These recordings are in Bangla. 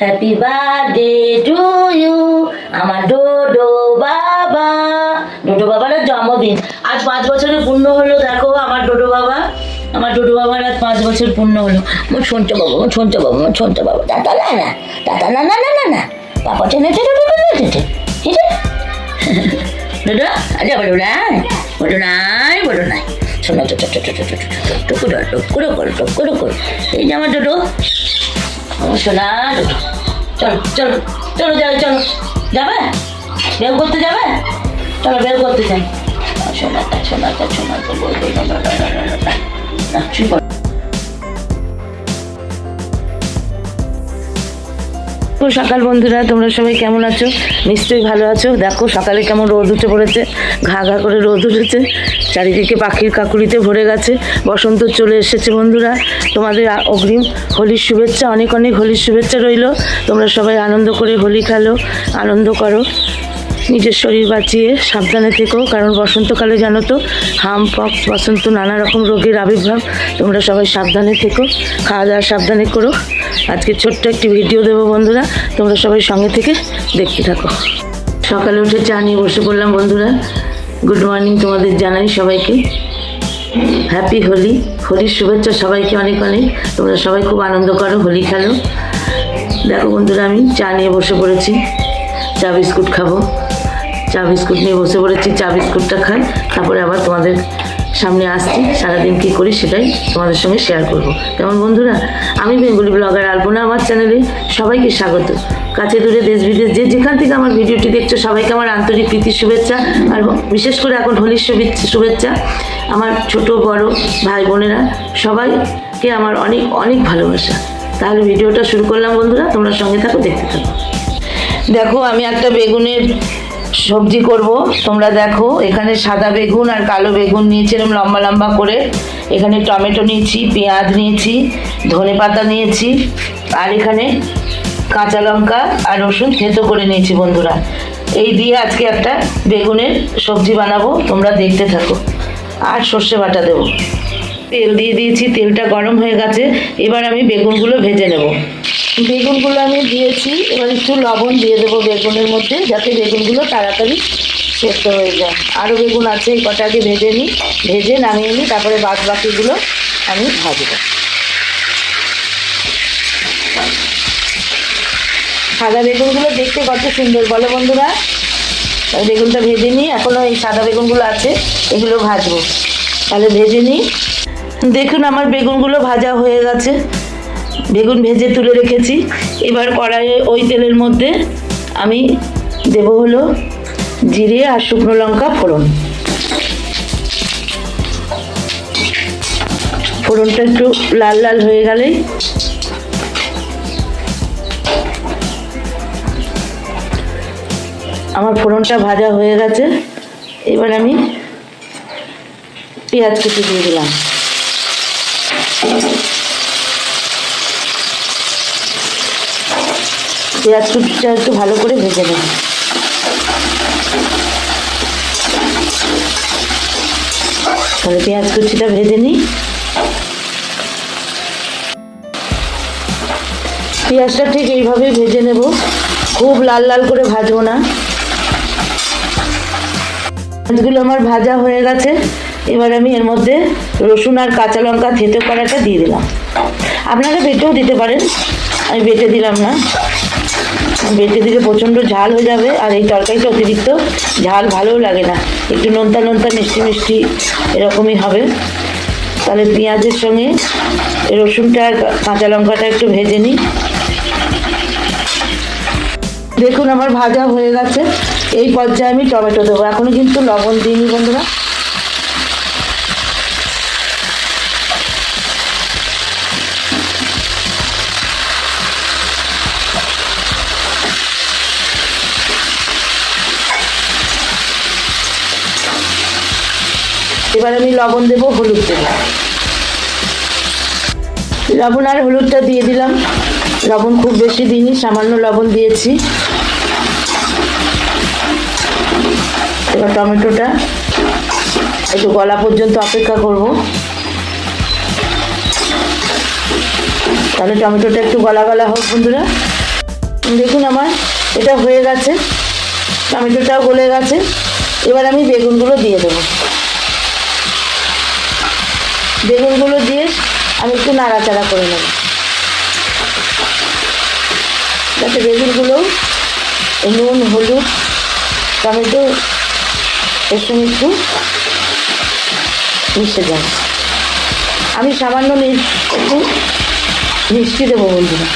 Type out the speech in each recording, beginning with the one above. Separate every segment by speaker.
Speaker 1: হ্যাপি বার্থডে টু ইউ আমার ডোডো বাবা। ডোডো বাবার জন্মদিন আজ 5 বছরের পূর্ণ হলো। দেখো আমার ডোডো বাবার আজ 5 বছর পূর্ণ হলো। মোর শুনতে বাবু, দাদা না না পাপা টেনে ডোডো আচ্ছা বড় নাই শোনা টুকুরো কর এই যে আমার ডোডো শোনা। চলো যাবে বের করতে যাবে? চলো বের করতে যাই। শোনা সকাল বন্ধুরা, তোমরা সবাই কেমন আছো? নিশ্চয়ই ভালো আছো। দেখো সকালে কেমন রোদ উঠে পড়েছে, ঘা করে রোদ উঠেছে, চারিদিকে পাখির কাকুলিতে ভরে গেছে। বসন্ত চলে এসেছে বন্ধুরা। তোমাদের অগ্রিম হোলির শুভেচ্ছা, অনেক হোলির শুভেচ্ছা রইল। তোমরা সবাই আনন্দ করে হোলি খেলো, আনন্দ করো, নিজের শরীর বাঁচিয়ে সাবধানে থেকো। কারণ বসন্তকালে জানো তো হামপক্স, বসন্ত, নানা রকম রোগের আবির্ভাব। তোমরা সবাই সাবধানে থেকো, খাওয়া দাওয়া সাবধানে করো। আজকে ছোট্ট একটি ভিডিও দেবো বন্ধুরা, তোমরা সবাই সঙ্গে থেকে দেখতে থাকো। সকালে উঠে চা নিয়ে বসে পড়লাম বন্ধুরা। গুড মর্নিং তোমাদের জানাই সবাইকে। হ্যাপি হোলি, হোলির শুভেচ্ছা সবাইকে অনেক। তোমরা সবাই খুব আনন্দ করো, হোলি খেলো। দেখো বন্ধুরা, আমি চা নিয়ে বসে পড়েছি, চা বিস্কুট খাবো। চা বিস্কুট নিয়ে বসে পড়েছি, চা বিস্কুটটা খাই, তারপরে আবার তোমাদের সামনে আসছি। সারাদিন কী করি সেটাই তোমাদের সঙ্গে শেয়ার করব। কেমন বন্ধুরা? আমি বেঙ্গলি ব্লগার আলপনা, আমার চ্যানেলে সবাইকে স্বাগত। কাছে দূরে দেশ বিদেশ যে যেখান থেকে আমার ভিডিওটি দেখছো সবাইকে আমার আন্তরিক প্রীতি শুভেচ্ছা। আর বিশেষ করে এখন হোলির শুভেচ্ছা। আমার ছোট বড় ভাই বোনেরা সবাইকে আমার অনেক ভালোবাসা। তাহলে ভিডিওটা শুরু করলাম বন্ধুরা, তোমরা সঙ্গে থাকো, দেখতে থাকো। দেখো আমি একটা বেগুনের সবজি করব। তোমরা দেখো এখানে সাদা বেগুন আর কালো বেগুন নিয়েছি এরকম লম্বা লম্বা করে। এখানে টমেটো নিয়েছি, পেঁয়াজ নিয়েছি, ধনে পাতা নিয়েছি, আর এখানে কাঁচা লঙ্কা আর রসুন থেতো করে নিয়েছি বন্ধুরা। এই দিয়ে আজকে একটা বেগুনের সবজি বানাবো, তোমরা দেখতে থাকো। আর সর্ষে বাটা দেবো। তেল দিয়ে দিয়েছি, তেলটা গরম হয়ে গেছে। এবার আমি বেগুনগুলো ভেজে নেব। বেগুনগুলো আমি দিয়েছি, এবার একটু লবণ দিয়ে দেবো বেগুনের মধ্যে, যাতে বেগুনগুলো তাড়াতাড়ি সেদ্ধ হয়ে যায়। আরও বেগুন আছে, এই কটা আগে ভেজে নামিয়ে নিই, তারপরে বাদ বাকিগুলো আমি ভাজবো। সাদা বেগুনগুলো দেখতে কত সুন্দর বলো বন্ধুরা। বেগুনটা ভেজে নিই, এখনও এই সাদা বেগুনগুলো আছে, এগুলো ভাজবো। তাহলে ভেজে নিই। দেখুন আমার বেগুনগুলো ভাজা হয়ে গেছে, বেগুন ভেজে তুলে রেখেছি। এবার কড়াইয়ে ওই তেলের মধ্যে আমি দেব হলো জিরে আর শুকনো লঙ্কা ফোড়ন। ফোড়নটা একটু লাল লাল হয়ে গেলেই আমার ফোড়নটা ভাজা হয়ে গেছে। এবার আমি পেঁয়াজ কেটে দিয়ে দিলাম। পেঁয়াজ কুচিটা একটু ভালো করে ভেজে নেব। তাহলে পেঁয়াজ কুচিটা ভেজে নিই। পেঁয়াজটা ঠিক এইভাবেই ভেজে নেব, খুব লাল লাল করে ভাজবো না। পেঁয়াজগুলো আমার ভাজা হয়ে গেছে। এবার আমি এর মধ্যে রসুন আর কাঁচা লঙ্কা থেতো করাটা দিয়ে দিলাম। আপনারা বেটেও দিতে পারেন, আমি বেটে দিলাম না। বেটে দিলে প্রচণ্ড ঝাল হয়ে যাবে, আর এই তরকারিটা অতিরিক্ত ঝাল ভালোও লাগে না। একটু নোনতা মিষ্টি এরকমই হবে। তাহলে পেঁয়াজের সঙ্গে রসুনটা আর কাঁচা লঙ্কাটা একটু ভেজে নিই। দেখুন আমার ভাজা হয়ে গেছে। এই পর্যায়ে আমি টমেটো দেবো। এখনও কিন্তু লবণ দিইনি বন্ধুরা। এবার আমি লবণ দেবো, হলুদ দেবো। লবণ আর হলুদটা দিয়ে দিলাম। লবণ খুব বেশি দিইনি, সামান্য লবণ দিয়েছি। এবার টমেটোটা একটু গলা পর্যন্ত অপেক্ষা করব। তাহলে টমেটোটা একটু গলা হোক বন্ধুরা। দেখুন আমার এটা হয়ে গেছে, টমেটোটাও গলে গেছে। এবার আমি বেগুনগুলো দিয়ে দেবো। বেগুনগুলো দিয়ে আমি একটু নাড়াচাড়া করে নেব, যাতে বেগুনগুলো নুন হলুদ টমেটো এর সঙ্গে একটু মিশে যায়। আমি সামান্য একটু মিষ্টি দেবো বন্ধুরা।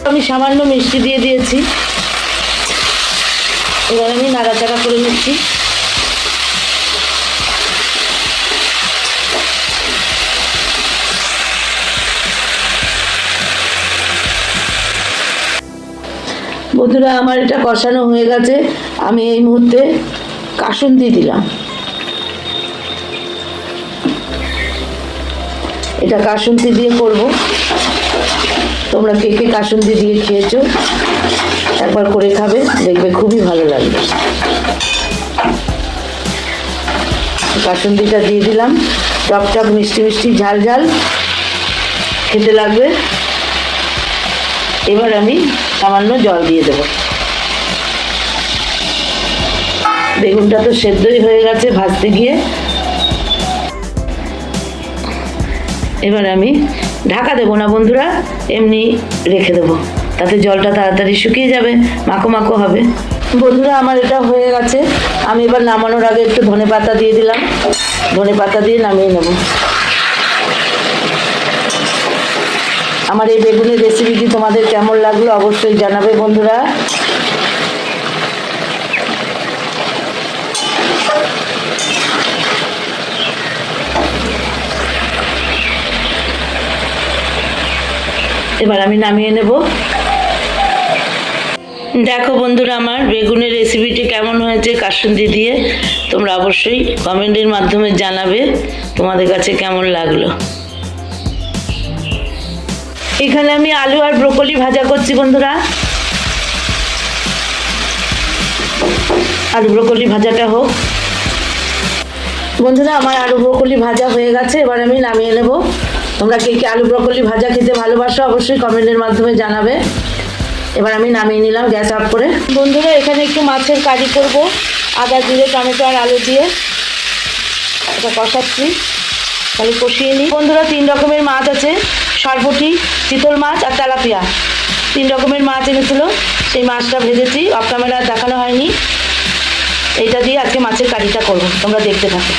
Speaker 1: আমি সামান্য মিষ্টি দিয়ে দিয়েছি। এবার আমি নাড়াচাড়া করে নিচ্ছি। বন্ধুরা আমার এটা কষানো হয়ে গেছে। আমি এই মুহূর্তে কাসুন্দি দিলাম। এটা কাসুন্দি দিয়ে করব। তোমরা কে কে কাসুন্দি দিয়ে খেয়েছো একবার করে খাবে, দেখবে খুবই ভালো লাগবে। কাসুন্দিটা দিয়ে দিলাম, টক টক মিষ্টি মিষ্টি ঝাল ঝাল খেতে লাগবে। এবার আমি সামান্য জল দিয়ে দেব। বেগুনটা তো সেদ্ধই হয়ে গেছে ভাজতে গিয়ে। এবার আমি ঢাকা দেবো না বন্ধুরা, এমনি রেখে দেবো, তাতে জলটা তাড়াতাড়ি শুকিয়ে যাবে, মাখো মাখো হবে। বন্ধুরা আমার এটা হয়ে গেছে। আমি এবার নামানোর আগে একটু ধনেপাতা দিয়ে দিলাম। ধনেপাতা দিয়ে নামিয়ে নেব। আমার এই বেগুনের রেসিপিটি তোমাদের কেমন লাগলো অবশ্যই জানাবে বন্ধুরা। এবার আমি নামিয়ে নেব। দেখো বন্ধুরা আমার বেগুনের রেসিপিটি কেমন হয়েছে কাসুন্দি দিয়ে, তোমরা অবশ্যই কমেন্টের মাধ্যমে জানাবে তোমাদের কাছে কেমন লাগলো। এখানে আমি আলু আর ব্রোকলি ভাজা করছি বন্ধুরা। আলু ব্রোকলি ভাজাটা হোক। বন্ধুরা আমার আলু ব্রোকলি ভাজা হয়ে গেছে। এবার আমি নামিয়ে নেব। তোমরা কে কে আলু ব্রোকলি ভাজা খেতে ভালোবাসো অবশ্যই কমেন্টের মাধ্যমে জানাবে। এবার আমি নামিয়ে নিলাম গ্যাস অফ করে। বন্ধুরা এখানে একটু মাছের কারি করব, আদা জিরে টমেটো আর আলু দিয়ে এটা কষাচ্ছি, তাহলে কষিয়ে নিই। বন্ধুরা 3 রকমের মাছ আছে, সরপুঁটি, চিতল মাছ আর তেলাপিয়া। 3 রকমের মাছ এনেছিল, সেই মাছটা ভেজেছি, অফ ক্যামেরা দেখানো হয়নি। এইটা দিয়ে আজকে মাছের কারিটা করব, তোমরা দেখতে থাকো।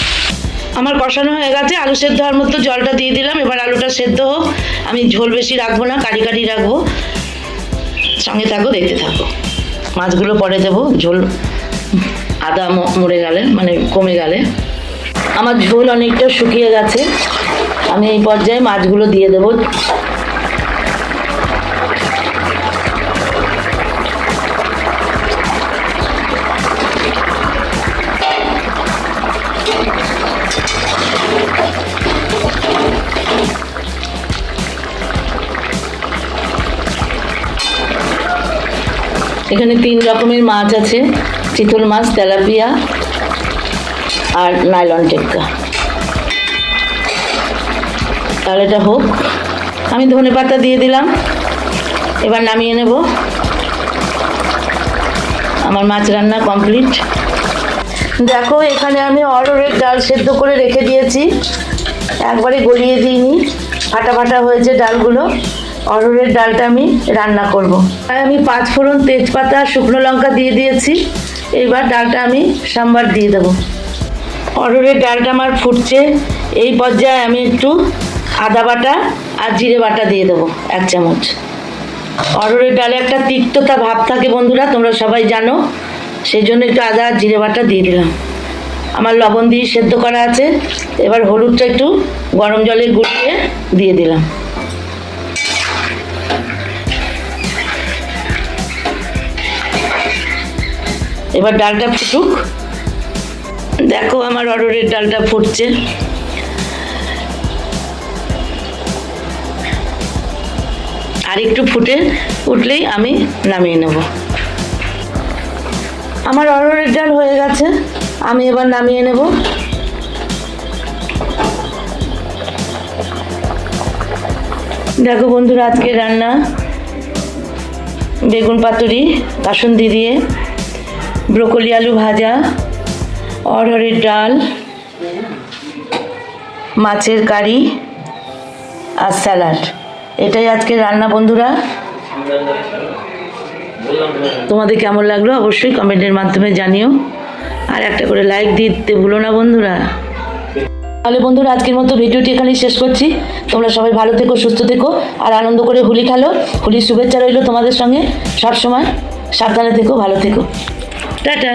Speaker 1: আমার কষানো হয়ে গেছে, আলু সেদ্ধ হওয়ার মতো জলটা দিয়ে দিলাম। এবার আলুটা সেদ্ধ হোক, আমি ঝোল বেশি রাখবো না, কারি কারি রাখবো। সঙ্গে থাকো, দেখতে থাকো। মাছগুলো পরে দেবো, ঝোল আদা মরে গেলে মানে কমে গেলে। আমার ঝোল অনেকটা শুকিয়ে গেছে, আমি এই পর্যায়ে মাছগুলো দিয়ে দেবো। এখানে 3 রকমের মাছ আছে, চিতল মাছ, তেলাপিয়া আর নাইলন টেক্কা। তাহলে এটা হোক। আমি ধনেপাতা দিয়ে দিলাম। এবার নামিয়ে নেব। আমার মাছ রান্না কমপ্লিট। দেখো এখানে আমি অরহরের ডাল সেদ্ধ করে রেখে দিয়েছি, একবারে গলিয়ে দিইনি, ফাটা ফাটা হয়েছে ডালগুলো। অরহরের ডালটা আমি রান্না করব। তাই আমি 5 ফোড়ন, তেজপাতা, শুকনো লঙ্কা দিয়ে দিয়েছি। এইবার ডালটা আমি সাম্বার দিয়ে দেবো। অরহরের ডালটা আমার ফুটছে, এই পর্যায়ে আমি একটু আদা বাটা আর জিরে বাটা দিয়ে দেবো 1 চামচ। অরহরের ডালে একটা তিক্ততা ভাব থাকে বন্ধুরা, তোমরা সবাই জানো, সেই জন্য একটু আদা আর জিরে বাটা দিয়ে দিলাম। আমার লবণ দিয়ে সেদ্ধ করা আছে। এবার হলুদটা একটু গরম জলে গুলিয়ে দিয়ে দিলাম। এবার ডালটা ফুটুক। দেখো আমার অরহরের ডালটা ফুটছে। আর একটু ফুটে উঠলেই আমি নামিয়ে নেব। আমার অরহরের ডাল হয়ে গেছে, আমি এবার নামিয়ে নেব। দেখো বন্ধুরা, আজকে রান্না বেগুন পাতুরি কাসুন্দি দিয়ে, ব্রোকলি আলু ভাজা, অরহরের ডাল, মাছের কারি আর স্যালাড। এটাই আজকে রান্না বন্ধুরা। তোমাদের কেমন লাগলো অবশ্যই কমেন্টের মাধ্যমে জানিও, আর একটা করে লাইক দিতে ভুলো না বন্ধুরা। তাহলে বন্ধুরা, আজকের মতো ভিডিওটি এখানেই শেষ করছি। তোমরা সবাই ভালো থেকো, সুস্থ থেকো, আর আনন্দ করে হোলি খেলো। হোলির শুভেচ্ছা রইলো তোমাদের সঙ্গে সব সময়। সাবধানে থেকো, ভালো থেকো, টাটা।